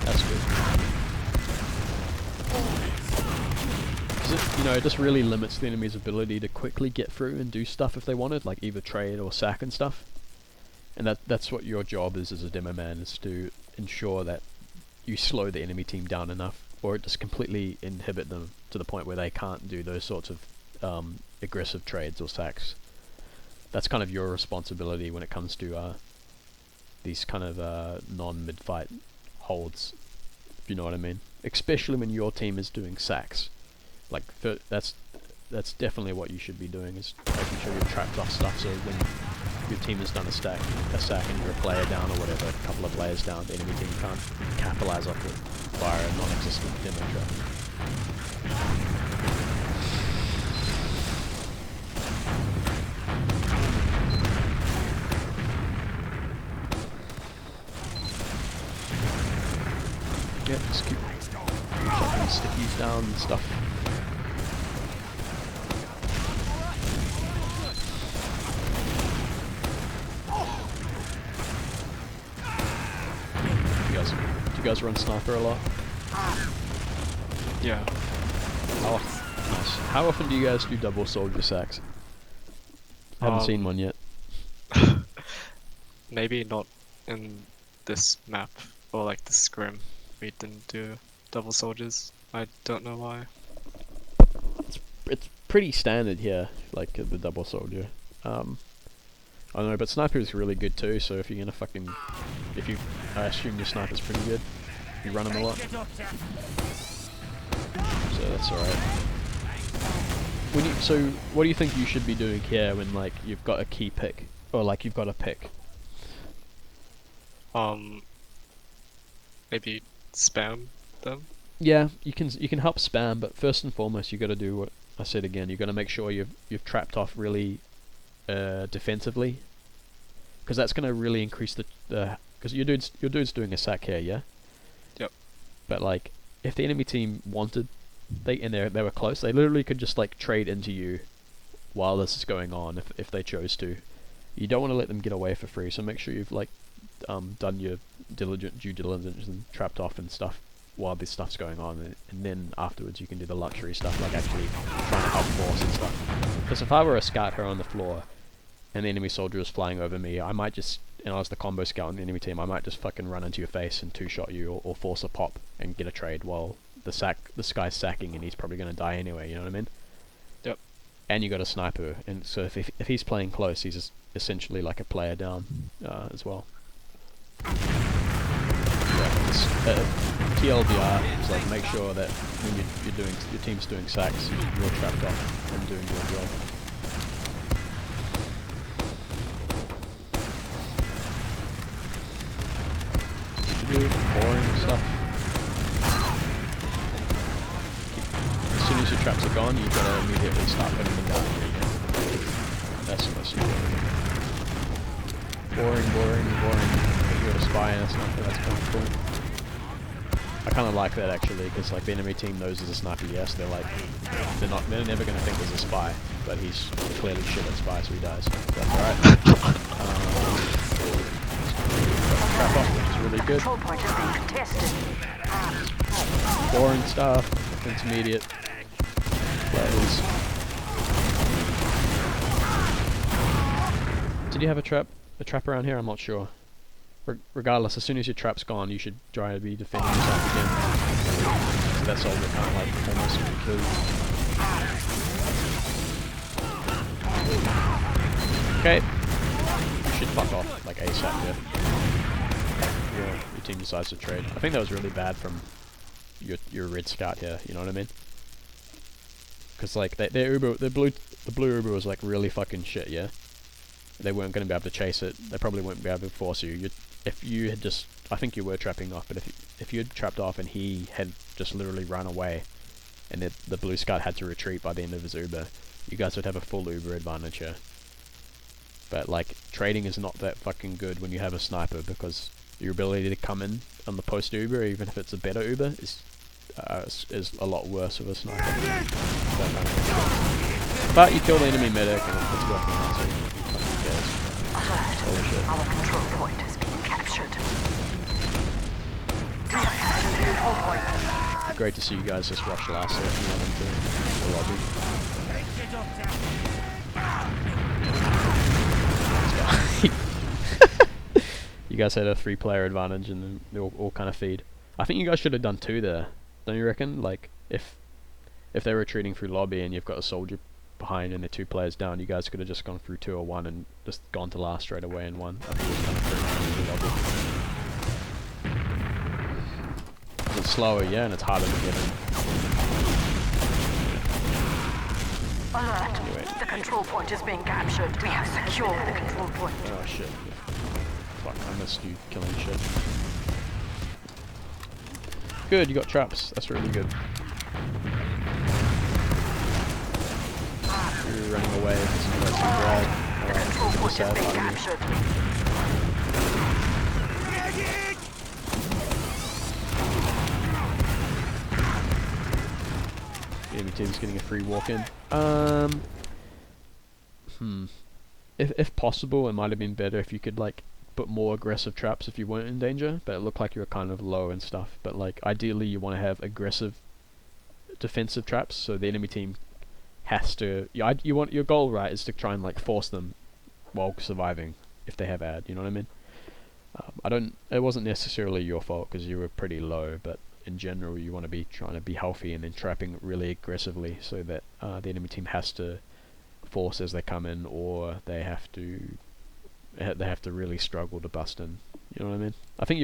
That's good. 'Cause it just really limits the enemy's ability to quickly get through and do stuff if they wanted, like either trade or sack and stuff. And that's what your job is as a demo man, is to ensure that you slow the enemy team down enough, or just completely inhibit them to the point where they can't do those sorts of aggressive trades or sacks. That's kind of your responsibility when it comes to these kind of non-mid-fight holds, if you know what I mean. Especially when your team is doing sacks. Like, that's definitely what you should be doing, is making sure you're trapped off stuff, so when your team has done a sack and you're a player down or whatever, a couple of players down, the enemy team can't capitalize off it via a non-existent demo trap. Yeah, just keep chucking stickies down and stuff. Do you guys run sniper a lot? Yeah. Oh, Nice. How often do you guys do double soldier sacks? I haven't seen one yet. Maybe not in this map or like the scrim. We didn't do double soldiers. I don't know why. It's pretty standard here, like the double soldier. I don't know, but sniper is really good too. So if you're gonna fucking, I assume your sniper's pretty good. You run him a lot, so that's alright. So what do you think you should be doing here when like you've got a key pick or like you've got a pick? Maybe spam them. Yeah, you can help spam, but first and foremost you got to do what I said again. You got to make sure you've trapped off really defensively, because that's going to really increase the because your dude's doing a sack here, yeah. Yep. But like, if the enemy team wanted, they were close, they literally could just like trade into you while this is going on if they chose to. You don't want to let them get away for free, so make sure you've like done your due diligence and trapped off and stuff while this stuff's going on, and then afterwards you can do the luxury stuff like actually trying to help force and stuff. Because if I were a scout here on the floor and the enemy soldier was flying over me, I might just, and I was the combo scout on the enemy team, I might just fucking run into your face and two-shot you, or force a pop and get a trade while this guy's sacking and he's probably going to die anyway, you know what I mean? Yep. And you got a sniper, and so if he's playing close, he's essentially like a player down as well. TLDR is like, make sure that when your team's doing sacks, you're trapped off and doing your job. Boring stuff. As soon as your traps are gone, you've got to immediately start putting them down. That's the most important. Boring. You got a spy and a sniper, that's kind of cool. I kind of like that actually, because like the enemy team knows there's a sniper, yes, they're never going to think there's a spy, but he's clearly shit at spy, so he dies. That's alright. Trap off, which is really good. Control point is being contested. Boring stuff, intermediate players. Did you have a trap around here? I'm not sure. Regardless, as soon as your trap's gone, you should try to be defending yourself again. So that's all kind of like almost killed. Okay, you should fuck off like ASAP. Yeah. Your team decides to trade. I think that was really bad from your red scout here. You know what I mean? Because like the blue Uber was like really fucking shit. Yeah. They weren't going to be able to chase it. They probably wouldn't be able to force you. If you had just, I think you were trapping off, but if you had trapped off and he had just literally run away, and the blue scout had to retreat by the end of his Uber, you guys would have a full Uber advantage here. But like, trading is not that fucking good when you have a sniper, because your ability to come in on the post Uber, even if it's a better Uber, is a lot worse with a sniper. But you kill the enemy medic and it's working out, so who fucking cares? Holy shit. Our control point is being captured. We have captured the control point. Great to see you guys just rush last hit and run into the lobby. You guys had a 3-player advantage and then they all kind of feed. I think you guys should have done 2 there, don't you reckon? Like, if they're retreating through lobby and you've got a soldier behind and they're 2 players down, you guys could have just gone through 2 or 1 and just gone to last straight away and won. I think it was kind of pretty the lobby. It's slower, yeah, and it's harder to get in. Alert. Anyway. The control point is being captured. We have secured the control point. Oh shit. Fuck, I missed you killing shit. Good, you got traps. That's really good. You're running away. That's drag. The control point is being captured. The enemy team's getting a free walk-in. If possible, it might have been better if you could like put more aggressive traps if you weren't in danger, but it looked like you were kind of low and stuff. But like ideally you want to have aggressive defensive traps, so the enemy team has to. You want your goal, right, is to try and like force them while surviving if they have ad. You know what I mean? I don't. It wasn't necessarily your fault because you were pretty low, but in general, you want to be trying to be healthy and then trapping really aggressively so that the enemy team has to force as they come in, or they have to really struggle to bust in. You know what I mean? I think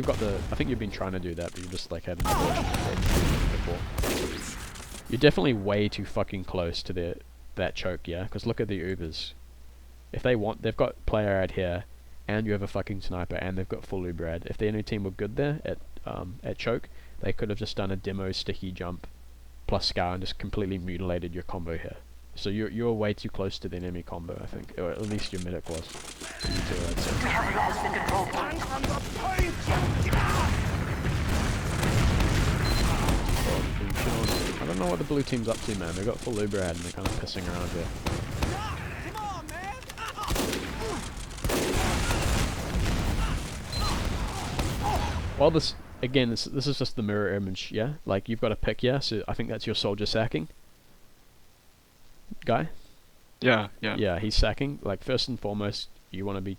you've been trying to do that, but you just like had an unfortunate before. You're definitely way too fucking close to that choke, yeah? Because look at the Ubers. If they've got player ad here, and you have a fucking sniper, and they've got full Uber ad. If the enemy team were good there at choke, they could have just done a demo sticky jump plus scar and just completely mutilated your combo here. So you're way too close to the enemy combo, I think, or at least your medic was. You two, I'd say. We have lost the control point. Stand on the point, you I don't know what the blue team's up to, man. They've got full Uber ad and they're kind of pissing around here. Come on, man. Well, this is just the mirror image, yeah? Like, you've got a pick, yeah? So I think that's your soldier sacking. Guy? Yeah. Yeah, he's sacking. Like, first and foremost, you want to be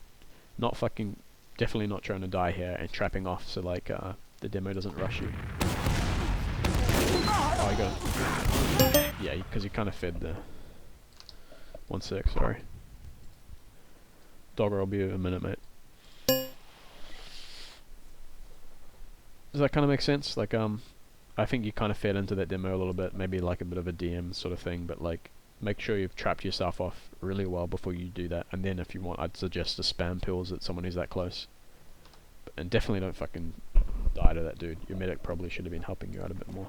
definitely not trying to die here and trapping off so, like, the demo doesn't rush you. Oh, you got it. Yeah, because you kind of fed the 1-6, sorry. Dogger, I'll be a minute, mate. Does that kind of make sense? Like, I think you kind of fed into that demo a little bit, maybe like a bit of a DM sort of thing, but like, make sure you've trapped yourself off really well before you do that, and then if you want, I'd suggest to spam pills at someone who's that close. And definitely don't fucking die to that dude. Your medic probably should have been helping you out a bit more.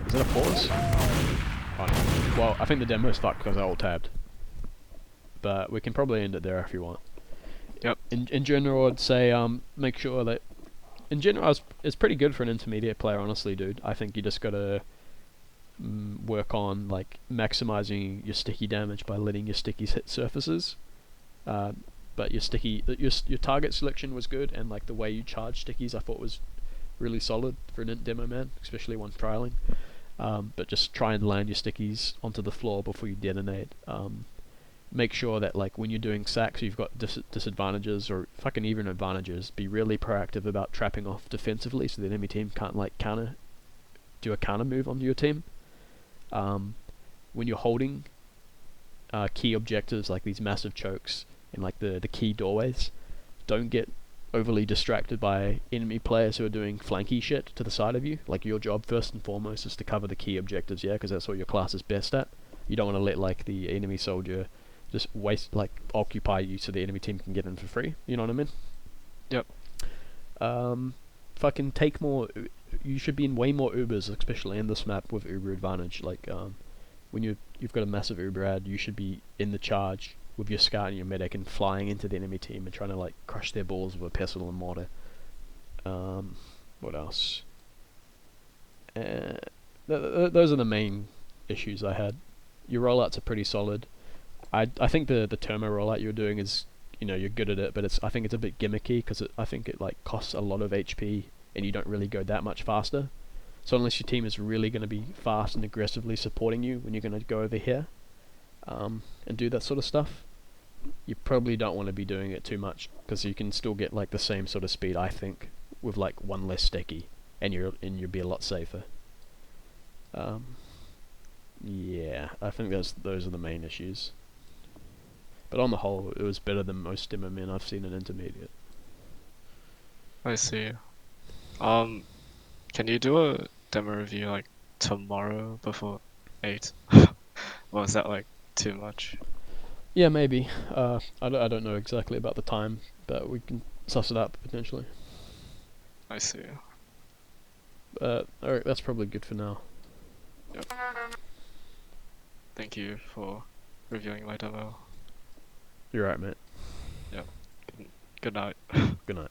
Is that a pause? Oh, no. Well, I think the demo's fucked because I alt-tabbed. But we can probably end it there if you want. Yep. In general, I'd say make sure that... In general, it's pretty good for an intermediate player, honestly, dude. I think you just gotta work on like maximizing your sticky damage by letting your stickies hit surfaces. But your target selection was good, and like the way you charge stickies, I thought was really solid for an int demo, man, especially when trialing. But just try and land your stickies onto the floor before you detonate. Make sure that like when you're doing sacks, you've got disadvantages or fucking even advantages. Be really proactive about trapping off defensively, so the enemy team can't like do a counter move onto your team. When you're holding key objectives like these massive chokes and like the key doorways, don't get overly distracted by enemy players who are doing flanky shit to the side of you. Like, your job first and foremost is to cover the key objectives, yeah, because that's what your class is best at. You don't want to let like the enemy soldier just occupy you so the enemy team can get in for free. You know what I mean? Yep. Fucking take more. You should be in way more Ubers, especially in this map with Uber advantage. Like, when you've got a massive Uber ad, you should be in the charge with your scout and your medic and flying into the enemy team and trying to like crush their balls with a pestle and mortar. What else? Those are the main issues I had. Your rollouts are pretty solid. I think the Termo rollout you're doing is, you know, you're good at it, but I think it's a bit gimmicky because I think it like costs a lot of HP and you don't really go that much faster. So unless your team is really going to be fast and aggressively supporting you when you're going to go over here and do that sort of stuff, you probably don't want to be doing it too much because you can still get like the same sort of speed, I think, with like one less sticky, and you'll be a lot safer. Yeah, I think those are the main issues. But on the whole, it was better than most demo men I've seen in intermediate. I see. Can you do a demo review like tomorrow before 8? Or is that like too much? Yeah, maybe. I don't know exactly about the time, but we can suss it up potentially. I see. Alright, that's probably good for now. Yep. Thank you for reviewing my demo. You're right, mate. Good night. Good night.